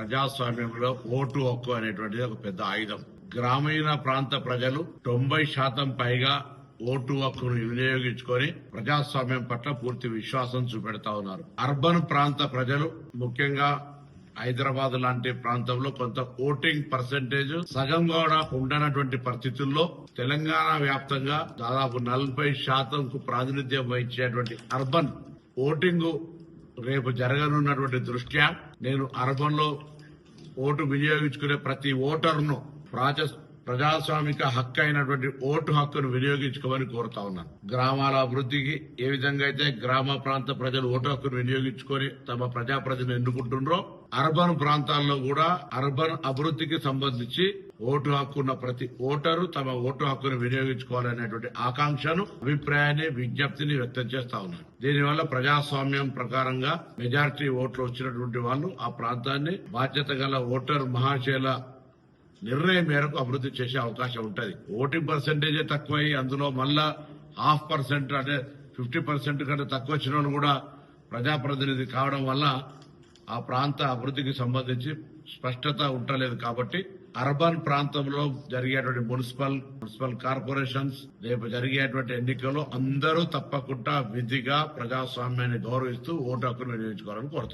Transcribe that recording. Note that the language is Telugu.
ప్రజాస్వామ్యంలో ఓటు హక్కు అనేటువంటిది ఒక పెద్ద ఆయుధం. గ్రామీణ ప్రాంత ప్రజలు 90% పైగా ఓటు హక్కును వినియోగించుకొని ప్రజాస్వామ్యం పట్ల పూర్తి విశ్వాసం చూపెడతా ఉన్నారు. అర్బన్ ప్రాంత ప్రజలు ముఖ్యంగా హైదరాబాద్ లాంటి ప్రాంతంలో కొంత ఓటింగ్ పర్సెంటేజ్ సగం కూడా ఉండనటువంటి పరిస్థితుల్లో తెలంగాణ వ్యాప్తంగా దాదాపు 40% ప్రాతినిధ్యం వహించేటువంటి అర్బన్ ఓటింగ్ రేపు జరగనున్నటువంటి దృష్ట్యా నేను అర్బన్ లో ఓటు వినియోగించుకునే ప్రతి ఓటర్ను ప్రజాస్వామిక హక్కు అయినటువంటి ఓటు హక్కును వినియోగించుకోమని కోరుతా ఉన్నాను. గ్రామాల అభివృద్ధికి ఏ విధంగా అయితే గ్రామ ప్రాంత ప్రజలు ఓటు హక్కును వినియోగించుకొని తమ ప్రజాప్రతినిధిని ఎన్నుకుంటున్నారో అర్బన్ ప్రాంతాల్లో కూడా అర్బన్ అభివృద్ధికి సంబంధించి ఓటు హక్కు ఉన్న ప్రతి ఓటరు తమ ఓటు హక్కును వినియోగించుకోవాలనేటువంటి ఆకాంక్షను, అభిప్రాయాన్ని, విజ్ఞప్తిని వ్యక్తం చేస్తా ఉన్నారు. దీనివల్ల ప్రజాస్వామ్యం ప్రకారంగా మెజారిటీ ఓట్లు వచ్చినటువంటి వాళ్ళు ఆ ప్రాంతాన్ని బాధ్యత గల ఓటర్ మహాశైల నిర్ణయం మేరకు అభివృద్ధి చేసే అవకాశం ఉంటుంది. ఓటింగ్ పర్సెంటేజే తక్కువై అందులో మళ్ళా 0.5% అంటే 50% కంటే తక్కువ వచ్చిన వాళ్ళు కూడా ప్రజాప్రతినిధి కావడం వల్ల ఆ ప్రాంత అభివృద్ధికి సంబంధించి స్పష్టత ఉండలేదు. కాబట్టి అర్బన్ ప్రాంతంలో జరిగేటువంటి మున్సిపల్ కార్పొరేషన్స్ రేపు జరిగేటువంటి ఎన్నికల్లో అందరూ తప్పకుండా విధిగా ప్రజాస్వామ్యాన్ని గౌరవిస్తూ ఓటు హక్కును వినియోగించుకోవాలని కోరుతాం.